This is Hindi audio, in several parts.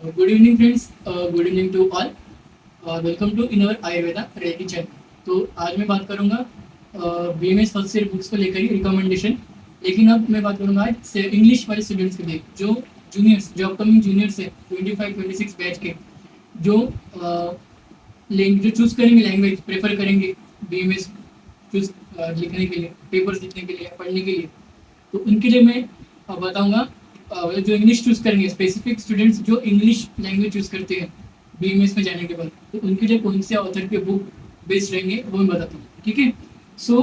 Good evening friends, good evening to all. Welcome to in our Ayurveda reality channel. तो आज मैं बात करूंगा बीएमएस फर्स्ट ईयर बुक्स को लेकर ही रिकमेंडेशन। लेकिन अब मैं बात करूंगा आज से इंग्लिश वाले स्टूडेंट्स के लिए, जो जूनियर्स, जो अपकमिंग जूनियर्स है 25-26 बैच के, जो जो चूज करेंगे, लैंग्वेज प्रेफर करेंगे बीएमएस चूज लिखने के लिए, पेपर्स लिखने के लिए, पढ़ने के लिए। तो उनके लिए मैं बताऊंगा जो इंग्लिश चूज करेंगे, स्पेसिफिक स्टूडेंट्स जो इंग्लिश लैंग्वेज चूज करते हैं बीएमएस में जाने के बाद, तो उनके लिए कौन से ऑथर के बुक बेस्ड रहेंगे वो मैं बताता हूँ। ठीक है। सो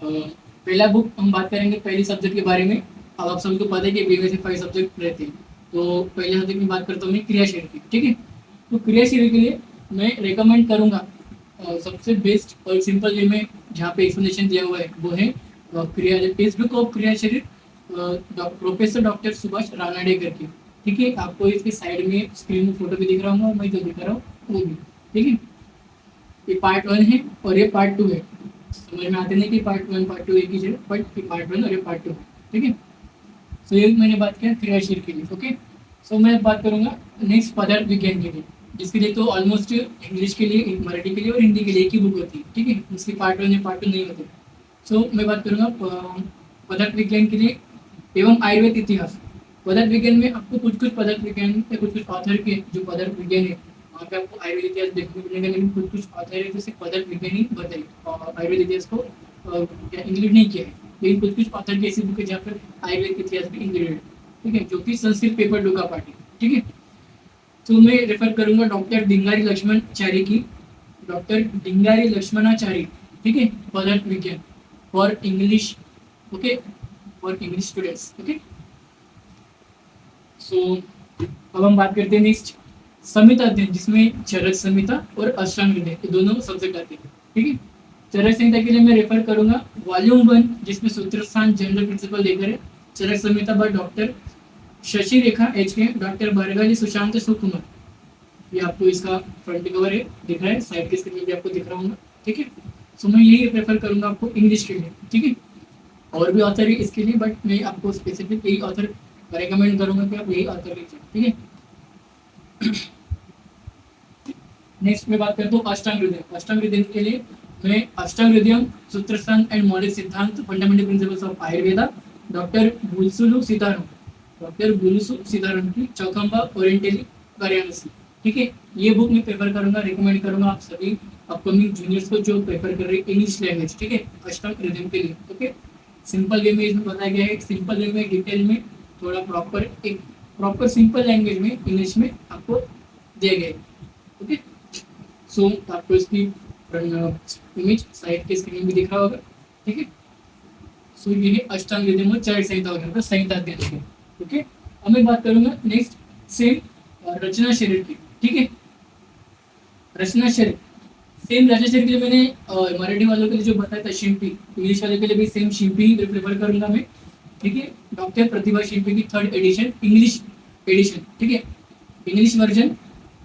पहला बुक हम बात करेंगे पहले सब्जेक्ट के बारे में। अब आप सभी को पता है कि बीएमएस में 5 सब्जेक्ट रहते हैं, तो पहले सब्जेक्ट में बात करता हूँ मैं क्रियाशील की। ठीक है। तो क्रियाशील के लिए मैं रिकमेंड करूँगा सबसे बेस्ट और सिंपल वे में जहाँ पे एक्सप्लेनेशन दिया हुआ है वो है क्रिया टेक्स्ट बुक ऑफ क्रियाशील, प्रोफेसर डॉक्टर सुभाष रानाडे करके। ठीक है। आपको इसके साइड में स्क्रीन में फोटो भी दिख रहा हूँ, मैं जो दिख रहा हूँ वो भी। ठीक है। ये पार्ट 1 है और ये पार्ट 2 है। समझ में आते नहीं कि पार्ट 1 पार्ट 2 एक ही जगह, बट ये पार्ट 1 और ये पार्ट 2 है। ठीक है। सो ये मैंने बात किया क्रियाशील के लिए। ओके। सो मैं बात करूंगा नेक्स्ट पदार्थ विज्ञान के लिए, जिसके लिए तो ऑलमोस्ट इंग्लिश के लिए, मराठी के लिए और हिंदी के लिए एक ही बुक होती है। ठीक है। इसकी पार्ट 1 या पार्ट 2 नहीं होते। सो मैं बात करूंगा पदार्थ विज्ञान के लिए एवं आयुर्वेद इतिहास। पदार्थ विज्ञान में आपको कुछ पदार्थ विज्ञान के कुछ ऑथर के जो पदार्थ विज्ञान है वहाँ पे आपको आयुर्वेद इतिहास देखने को मिलेगा, लेकिन कुछ ऑथर है जैसे पदार्थ विज्ञान ही बताइए और आयुर्वेद इतिहास को इंक्लूड नहीं किया है। लेकिन कुछ ऑथर की ऐसी बुक है जहाँ पर आयुर्वेद इतिहास भी इंक्लूडेड है। ठीक है। जो कि संस्कृत पेपर डोका पार्टी। ठीक है। तो मैं रेफर करूंगा डॉक्टर डिंगारी लक्ष्मणाचारी की, डॉक्टर डिंगारी लक्ष्मणाचारी। ठीक है। पदार्थ विज्ञान for English. Okay. For English students. Okay. So अब हम बात करते हैं नेक्स्ट संहिता अध्ययन, जिसमें चरक संहिता और अष्टांग हृदय ये दोनों सब्जेक्ट आते हैं। ठीक है। चरक संहिता के लिए मैं रेफर करूंगा वॉल्यूम 1, जिसमें सूत्रस्थान जनरल प्रिंसिपल देकर है। Charaka Samhita by doctor Shashi Rekha H K, doctor Bargali Sushant Sukumar. ये आपको इसका फ्रंट कवर है दिख रहा है, साइड के स्क्रीन में भी आपको दिख रहा होगा। ठीक है। सो मैं यही प्रेफर करूंगा आपको इंग्लिश के लिए। ठीक है। और भी ऑथर है इसके लिए, बट मैं आपको स्पेसिफिक यही ऑथर रेकमेंड करूंगा कि आप यही ऑथर लीजिए। ठीक है। नेक्स्ट में बात करता हूँ अष्टांग हृदय। अष्टांग हृदय के लिए मैं अष्टांग हृदय सूत्रस्थान एंड मौलिक सिद्धांत fundamental principles of Ayurveda, doctor Bulusu Sitaram, doctor Bulusu Sitaram की चौखंबा ओरिएंटली वाराणसी। ठीक है। ये बुक मैं प्रेफर करूंगा, रिकमेंड करूंगा आप सभी अपकमिंग जूनियर्स को जो प्रेफर कर रहे हैं इंग्लिश लैंग्वेज। ठीक है। अष्टांग हृदय के लिए। ओके। सिंपल वे में इसमें बताया गया है, सिंपल वे में, डिटेल में, थोड़ा एक प्रॉपर सिंपल लैंग्वेज में इंग्लिश में आपको दिया गया है। ओके। सो आपको इसकी इमेज साइड के स्क्रीन में दिख रहा होगा। ठीक है। सो ये है अष्टांग हृदय में चरक संहिता वगैरह संहिता अध्ययन की। ओके। अब मैं बात करूंगा नेक्स्ट सेम रचना शरीर की। ठीक है। रचना शरीर सेम रचना शरीर के लिए मैंने मराठी वालों के लिए जो बताया था शिंपी, इंग्लिश वालों के लिए भी सेम शिंपी ही प्रेफर करूंगा मैं। ठीक है। डॉक्टर प्रतिभा शिंपी की 3rd एडिशन, इंग्लिश एडिशन। ठीक है। English version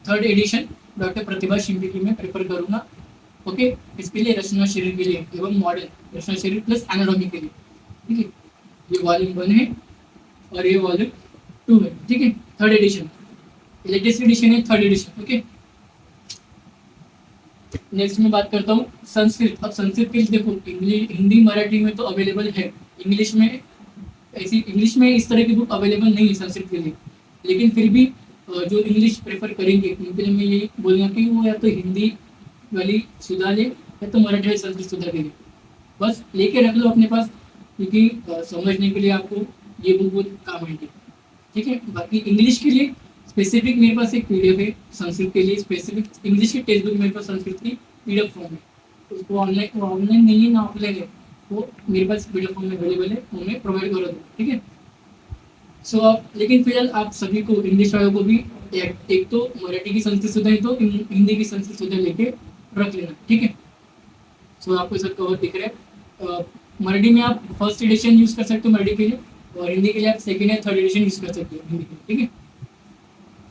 3rd edition doctor Pratibha Shimpi की मैं प्रेफर करूंगा। ओके। इसके लिए रचना शरीर के लिए एवं मॉडर्न रचना शरीर प्लस एनाटॉमी के लिए। ठीक है। ये वॉल्यूम 1 है और ये वॉल्यूम 2 है। ठीक है। 3rd एडिशन, लेटेस्ट एडिशन है 3rd एडिशन। ओके। नेक्स्ट में बात करता हूँ संस्कृत। अब संस्कृत के लिए देखो इंग्लिश, हिंदी, मराठी में तो अवेलेबल है, इंग्लिश में इंग्लिश में इस तरह की बुक अवेलेबल नहीं है संस्कृत के लिए। लेकिन फिर भी जो इंग्लिश प्रेफर करेंगे उनके लिए मैं यही बोलूँगा कि वो या तो हिंदी वाली सुधा ले या तो मराठी वाली संस्कृत सुधा ले, बस लेके रख लो अपने पास, क्योंकि समझने के लिए आपको ये बुक बहुत काम आएगी। ठीक है। बाकी इंग्लिश के लिए स्पेसिफिक मेरे पास एक पीडीएफ है, संस्कृत के लिए स्पेसिफिक इंग्लिश की टेक्स्ट बुक मेरे पास संस्कृत की पीडीएफ फॉर्म है। उसको ऑनलाइन नहीं है ना ऑफलाइन है, वो मेरे पास पीडीएफ फॉर्म में अवेलेबल है, वो मैं प्रोवाइड कर दूँ। ठीक है। सो आप, लेकिन फिलहाल आप सभी को, इंग्लिश वालों को भी एक तो मराठी की संस्कृत सुधा है तो हिंदी की संस्कृत सुधा लेके रख लेना। ठीक है। सो आपको सब कवर दिख रहा है। मराठी में आप 1st एडिशन यूज कर सकते हो मराठी के लिए, और हिंदी के लिए आप 2nd या 3rd एडिशन यूज कर सकते हो हिंदी के लिए। ठीक है।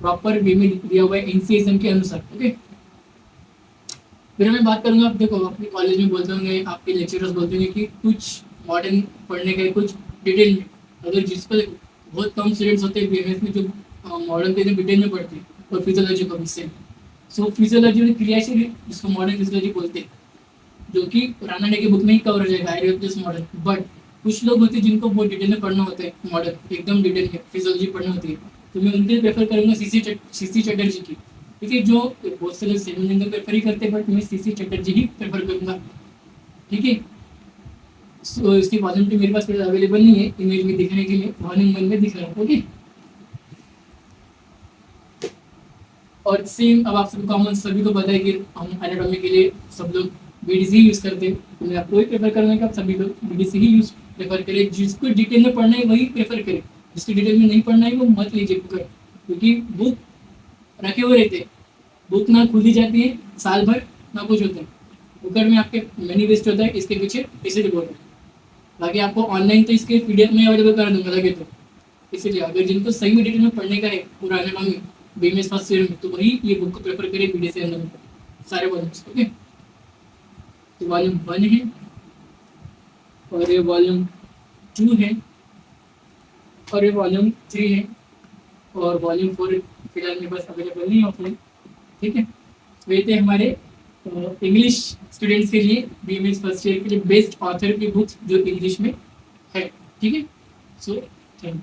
प्रॉपर वे में दिया हुआ है एनसीएसएम के अनुसार। ओके। फिर मैं बात करूंगा, आप देखो अपने कॉलेज में बोलते होंगे, आपके लेक्चरर्स बोलते होंगे कि कुछ मॉडर्न पढ़ने का, कुछ डिटेल में, अगर जिस पर बहुत कम स्टूडेंट्स होते हैं बीएमएस में जो मॉडर्न के डिटेल में पढ़ते हैं, और फिजियोलॉजी को भी सेम। सो फिजियोलॉजी में क्रियाशील जिसको मॉडर्न फिजियोलॉजी बोलते हैं, जो कि रानाडे की बुक में ही कवर हो जाएगा, आइडिया प्लस मॉडर्न। बट कुछ लोग होते हैं जिनको बहुत डिटेल में पढ़ना होता है, मॉडर्न एकदम डिटेल में फिजियोलॉजी पढ़नी होती है, तो मैं उनके लिए प्रेफर करूँगा सीसी चटर्जी की, ठीक है। जो बहुत से लोग सेवन प्रेफर ही करते हैं, बट मैं सीसी चटर्जी ही प्रेफर करूँगा, ठीक है। सो इसकी वॉल्यूम 2 मेरे पास अवेलेबल नहीं है इमेज में दिखाने के लिए, वॉल्यूम 1 में दिख रहा है, ओके। और सेम अब आप सबको कॉमन सभी को पता है कि हम एनाटॉमी के लिए सब लोग बीडीसी ही यूज़ करते हैं, तो मैं आपको ही प्रेफर करूँगा कि आप सभी लोग बीडीसी ही यूज़ प्रेफर करें। जिसको डिटेल में पढ़ना है वही प्रेफर करें, जिसको डिटेल में नहीं पढ़ना है वो मत लीजिए बुक, क्योंकि बुक रखे हुए रहते हैं, बुक ना खुली जाती है साल भर ना कुछ होता है, बुकट में आपके मनी वेस्ट होता है इसके पीछे, इसीलिए बोल रहे हैं। बाकी आपको ऑनलाइन तो इसके पीडीएफ में अवेलेबल करा दूंगा लगे तो, इसलिए अगर जिनको सही में डिटेल में पढ़ने का है पूरा एनाटॉमी बीएमएस फर्स्ट ईयर में, तो वही ये बुक को प्रेफर करें बीडीएस के अंदर सारे वॉल्यूम्स, ओके। तो वॉल्यूम 1 है, और ये वॉल्यूम 2 है, और ये वॉल्यूम 3 है, और वॉल्यूम 4 फिलहाल मेरे पास अवेलेबल नहीं ऑफलाइन, ठीक है। तो ये थे हमारे इंग्लिश स्टूडेंट्स के लिए बीएमएस फर्स्ट ईयर के लिए बेस्ट ऑथर की बुक्स जो इंग्लिश में है, ठीक है। So thank you.